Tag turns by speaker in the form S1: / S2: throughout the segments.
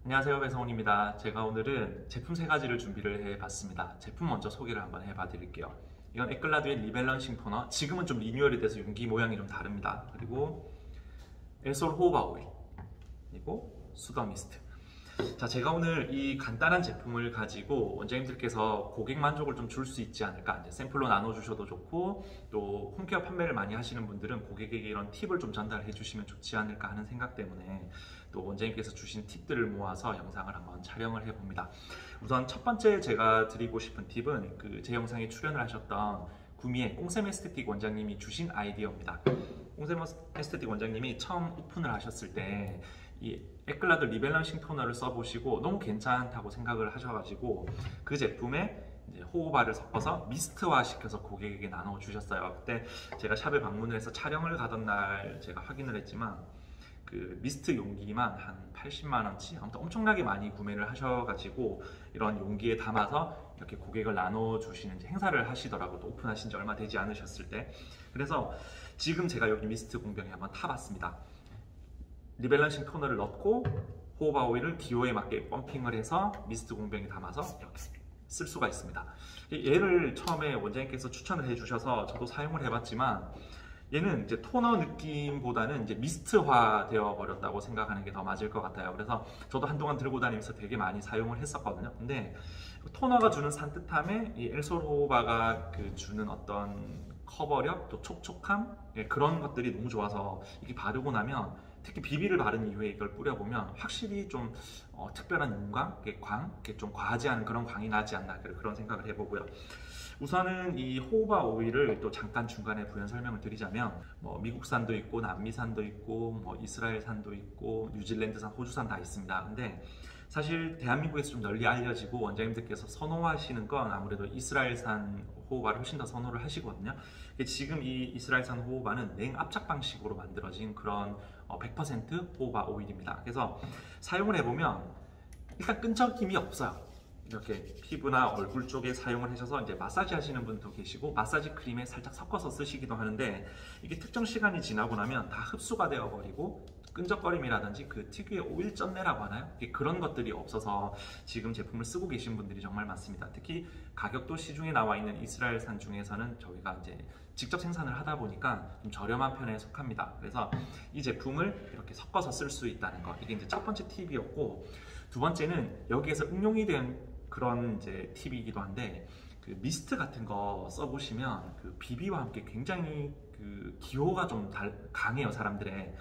S1: 안녕하세요, 배성훈입니다. 제가 오늘은 제품 세 가지를 준비를 해봤습니다. 제품 먼저 소개를 한번 해봐 드릴게요. 이건 에클라드의 리밸런싱 토너. 지금은 좀 리뉴얼이 돼서 용기 모양이 좀 다릅니다. 그리고 엘솔 호호바 오일, 그리고 수더 미스트. 자, 제가 오늘 이 간단한 제품을 가지고 원장님들께서 고객 만족을 좀 줄 수 있지 않을까, 이제 샘플로 나눠주셔도 좋고, 또 홈케어 판매를 많이 하시는 분들은 고객에게 이런 팁을 좀 전달해 주시면 좋지 않을까 하는 생각 때문에 또 원장님께서 주신 팁들을 모아서 영상을 한번 촬영을 해봅니다. 우선 첫 번째 제가 드리고 싶은 팁은 제 영상에 출연을 하셨던 구미의 꽁샘 에스테틱 원장님이 주신 아이디어입니다. 꽁샘 에스테틱 원장님이 처음 오픈을 하셨을 때 이 에클라드 리밸런싱 토너를 써보시고 너무 괜찮다고 생각을 하셔가지고 그 제품에 이제 호호바를 섞어서 미스트화 시켜서 고객에게 나눠주셨어요. 그때 제가 샵에 방문을 해서 촬영을 가던 날 제가 확인을 했지만 그 미스트 용기만 한 80만 원치, 아무튼 엄청나게 많이 구매를 하셔가지고 이런 용기에 담아서 이렇게 고객을 나눠주시는 행사를 하시더라고요. 또 오픈하신 지 얼마 되지 않으셨을 때. 그래서 지금 제가 여기 미스트 공병에 한번 타봤습니다. 리밸런싱 토너를 넣고 호호바 오일을 기호에 맞게 펌핑을 해서 미스트 공병에 담아서 이렇게 쓸 수가 있습니다. 얘를 처음에 원장님께서 추천을 해주셔서 저도 사용을 해봤지만 얘는 이제 토너 느낌보다는 이제 미스트화 되어 버렸다고 생각하는 게 더 맞을 것 같아요. 그래서 저도 한동안 들고 다니면서 되게 많이 사용을 했었거든요. 근데 토너가 주는 산뜻함에 이 엘솔 호호바가 주는 어떤 커버력, 또 촉촉함, 그런 것들이 너무 좋아서 이게 바르고 나면, 특히 비비를 바른 이후에 이걸 뿌려보면 확실히 좀 특별한 윤광, 광, 좀 과하지 않은 그런 광이 나지 않나, 그런 생각을 해보고요. 우선은 이 호호바 오일을 또 잠깐 중간에 부연 설명을 드리자면, 미국산도 있고 남미산도 있고 이스라엘산도 있고 뉴질랜드산, 호주산 다 있습니다. 근데 사실 대한민국에서 좀 널리 알려지고 원장님들께서 선호하시는 건 아무래도 이스라엘산 호호바를 훨씬 더 선호를 하시거든요. 지금 이 이스라엘산 호호바는 냉압착 방식으로 만들어진 그런 100% 호호바 오일입니다. 그래서 사용을 해보면 일단 끈적임이 없어요. 이렇게 피부나 얼굴 쪽에 사용을 하셔서 이제 마사지 하시는 분도 계시고 마사지 크림에 살짝 섞어서 쓰시기도 하는데, 이게 특정 시간이 지나고 나면 다 흡수가 되어 버리고 끈적거림이라든지 그 특유의 오일 쩐내라고 하나요? 그런 것들이 없어서 지금 제품을 쓰고 계신 분들이 정말 많습니다. 특히 가격도 시중에 나와 있는 이스라엘산 중에서는 저희가 이제 직접 생산을 하다 보니까 좀 저렴한 편에 속합니다. 그래서 이 제품을 이렇게 섞어서 쓸 수 있다는 거, 이게 이제 첫 번째 팁이었고, 두 번째는 여기에서 응용이 된 그런 이제 팁이기도 한데, 미스트 같은 거 써보시면 비비와 함께 굉장히 기호가 좀 강해요, 사람들의.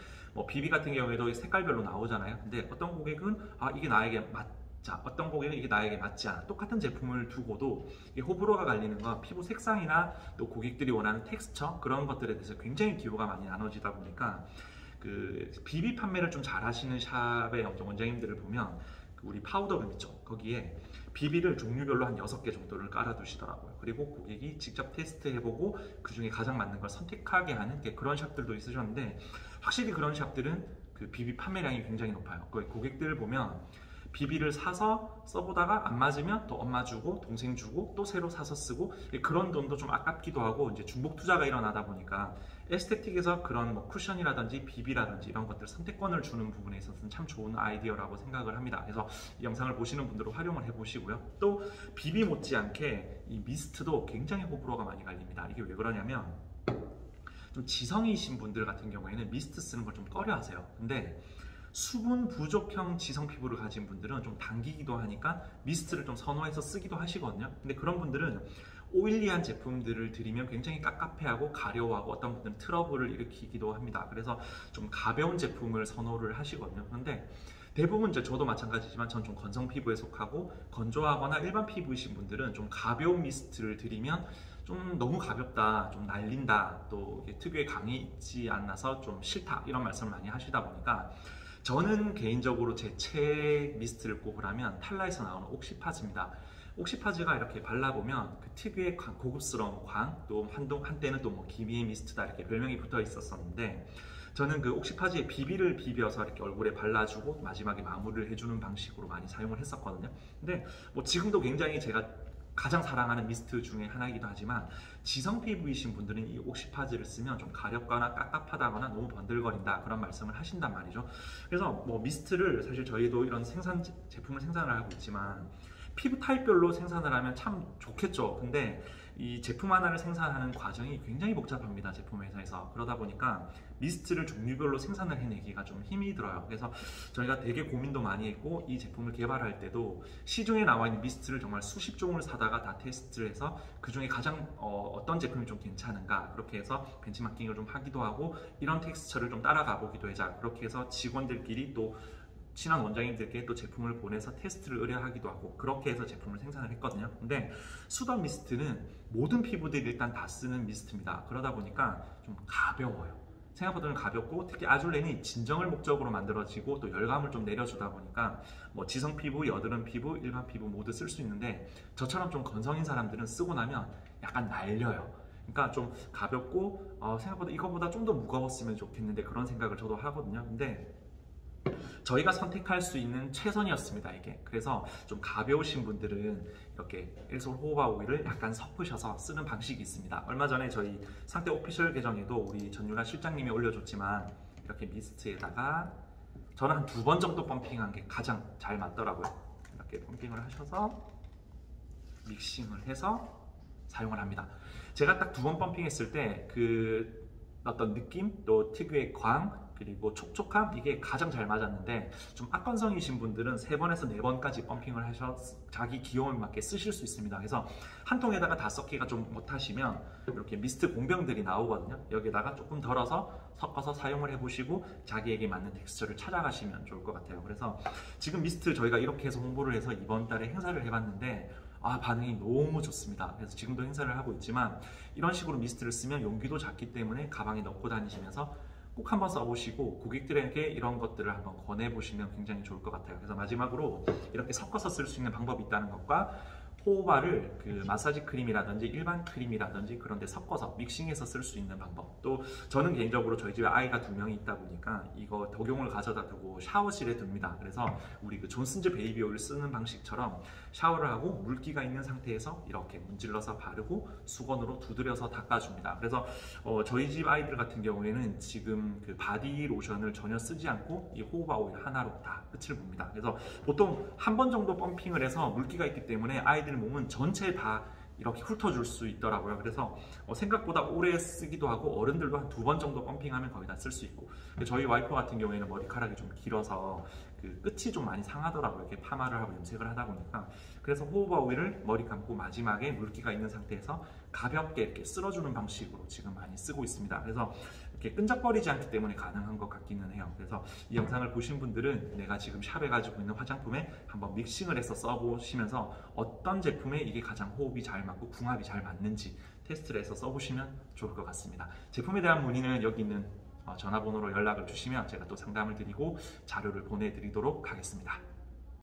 S1: 비비 같은 경우에도 색깔별로 나오잖아요. 근데 어떤 고객은 이게 나에게 맞자, 어떤 고객은 이게 나에게 맞지 않아. 똑같은 제품을 두고도 이게 호불호가 갈리는 건 피부 색상이나 또 고객들이 원하는 텍스처, 그런 것들에 대해서 굉장히 기호가 많이 나눠지다 보니까 비비 판매를 좀 잘 하시는 샵의 원장님들을 보면 우리 파우더룸 있죠. 거기에 비비를 종류별로 한 6개 정도를 깔아 두시더라고요. 그리고 고객이 직접 테스트해보고 그 중에 가장 맞는 걸 선택하게 하는 그런 샵들도 있으셨는데, 확실히 그런 샵들은 비비 판매량이 굉장히 높아요. 고객들 보면 비비를 사서 써보다가 안 맞으면 또 엄마 주고 동생 주고 또 새로 사서 쓰고, 그런 돈도 좀 아깝기도 하고, 이제 중복 투자가 일어나다 보니까 에스테틱에서 그런 쿠션이라든지 비비라든지 이런 것들 선택권을 주는 부분에 있어서는 참 좋은 아이디어라고 생각을 합니다. 그래서 이 영상을 보시는 분들은 활용을 해보시고요. 또 비비 못지않게 이 미스트도 굉장히 호불호가 많이 갈립니다. 이게 왜 그러냐면, 좀 지성이신 분들 같은 경우에는 미스트 쓰는 걸 좀 꺼려 하세요. 근데 수분 부족형 지성 피부를 가진 분들은 좀 당기기도 하니까 미스트를 좀 선호해서 쓰기도 하시거든요. 근데 그런 분들은 오일리한 제품들을 드리면 굉장히 깝깝해하고 가려워하고 어떤 분들은 트러블을 일으키기도 합니다. 그래서 좀 가벼운 제품을 선호를 하시거든요. 그런데 대부분 저도 마찬가지지만 전 좀 건성 피부에 속하고 건조하거나 일반 피부이신 분들은 좀 가벼운 미스트를 드리면 좀 너무 가볍다, 좀 날린다, 또 특유의 강이 있지 않아서 좀 싫다, 이런 말씀을 많이 하시다 보니까 저는 개인적으로 제 최애 미스트를 꼽으라면 탈라에서 나오는 옥시파즈입니다. 옥시파즈가 이렇게 발라보면 특유의 고급스러운 광, 또 한때는 또 기미의 미스트다, 이렇게 별명이 붙어 있었는데, 저는 옥시파즈의 비비를 비벼서 이렇게 얼굴에 발라주고 마지막에 마무리를 해주는 방식으로 많이 사용을 했었거든요. 근데 지금도 굉장히 제가 가장 사랑하는 미스트 중에 하나이기도 하지만 지성 피부이신 분들은 이 옥시파즈를 쓰면 좀 가렵거나 깝깝하다거나 너무 번들거린다 그런 말씀을 하신단 말이죠. 그래서 뭐 미스트를 사실 저희도 이런 제품을 생산을 하고 있지만 피부 타입별로 생산을 하면 참 좋겠죠. 근데 이 제품 하나를 생산하는 과정이 굉장히 복잡합니다. 제품 회사에서. 그러다 보니까 미스트를 종류별로 생산을 해내기가 좀 힘이 들어요. 그래서 저희가 되게 고민도 많이 했고 이 제품을 개발할 때도 시중에 나와 있는 미스트를 정말 수십 종을 사다가 다 테스트를 해서 그 중에 가장 어떤 제품이 좀 괜찮은가 그렇게 해서 벤치마킹을 좀 하기도 하고 이런 텍스처를 좀 따라가 보기도 하자 그렇게 해서 직원들끼리 또 친한 원장님들께 또 제품을 보내서 테스트를 의뢰하기도 하고 그렇게 해서 제품을 생산을 했거든요. 근데 수더 미스트는 모든 피부들이 일단 다 쓰는 미스트입니다. 그러다 보니까 좀 가벼워요. 생각보다는 가볍고 특히 아줄렌이 진정을 목적으로 만들어지고 또 열감을 좀 내려주다 보니까 뭐 지성 피부, 여드름 피부, 일반 피부 모두 쓸 수 있는데 저처럼 좀 건성인 사람들은 쓰고 나면 약간 날려요. 그러니까 좀 가볍고 생각보다 이거보다 좀 더 무거웠으면 좋겠는데 그런 생각을 저도 하거든요. 근데 저희가 선택할 수 있는 최선이었습니다 이게. 그래서 좀 가벼우신 분들은 이렇게 일솔 호호바 오일을 약간 섞으셔서 쓰는 방식이 있습니다. 얼마 전에 저희 상태 오피셜 계정에도 우리 전유라 실장님이 올려줬지만 이렇게 미스트에다가 저는 한 2번 정도 펌핑한 게 가장 잘 맞더라고요. 이렇게 펌핑을 하셔서 믹싱을 해서 사용을 합니다. 제가 딱 2번 펌핑했을 때 그 어떤 느낌 또 특유의 광 그리고 촉촉함 이게 가장 잘 맞았는데 좀 악건성이신 분들은 3번에서 4번까지 펌핑을 하셔서 자기 기호에 맞게 쓰실 수 있습니다. 그래서 한 통에다가 다 섞기가 좀 못하시면 이렇게 미스트 공병들이 나오거든요. 여기다가 조금 덜어서 섞어서 사용을 해보시고 자기에게 맞는 텍스처를 찾아가시면 좋을 것 같아요. 그래서 지금 미스트 저희가 이렇게 해서 홍보를 해서 이번 달에 행사를 해봤는데 반응이 너무 좋습니다. 그래서 지금도 행사를 하고 있지만 이런 식으로 미스트를 쓰면 용기도 작기 때문에 가방에 넣고 다니시면서 꼭 한번 써보시고 고객들에게 이런 것들을 한번 권해보시면 굉장히 좋을 것 같아요. 그래서 마지막으로 이렇게 섞어서 쓸 수 있는 방법이 있다는 것과 호호바를 그 마사지 크림이라든지 일반 크림이라든지 그런 데 섞어서 믹싱해서 쓸 수 있는 방법, 또 저는 개인적으로 저희 집에 아이가 2명이 있다 보니까 이거 덕용을 가져다 두고 샤워실에 둡니다. 그래서 우리 그 존슨즈 베이비 오일 쓰는 방식처럼 샤워를 하고 물기가 있는 상태에서 이렇게 문질러서 바르고 수건으로 두드려서 닦아줍니다. 그래서 저희 집 아이들 같은 경우에는 지금 그 바디 로션을 전혀 쓰지 않고 이 호호바 오일 하나로 다 끝을 봅니다. 그래서 보통 한 번 정도 펌핑을 해서 물기가 있기 때문에 아이들 몸은 전체 다 이렇게 훑어줄 수 있더라고요. 그래서 생각보다 오래 쓰기도 하고 어른들도 한 2번 정도 펌핑하면 거의 다 쓸 수 있고, 저희 와이프 같은 경우에는 머리카락이 좀 길어서 그 끝이 좀 많이 상하더라고요. 이렇게 파마를 하고 염색을 하다 보니까. 그래서 호호바 오일을 머리 감고 마지막에 물기가 있는 상태에서 가볍게 이렇게 쓸어주는 방식으로 지금 많이 쓰고 있습니다. 그래서 이렇게 끈적거리지 않기 때문에 가능한 것 같기는 해요. 그래서 이 영상을 보신 분들은 내가 지금 샵에 가지고 있는 화장품에 한번 믹싱을 해서 써보시면서 어떤 제품에 이게 가장 호흡이 잘 맞고 궁합이 잘 맞는지 테스트를 해서 써보시면 좋을 것 같습니다. 제품에 대한 문의는 여기 있는 전화번호로 연락을 주시면 제가 또 상담을 드리고 자료를 보내드리도록 하겠습니다.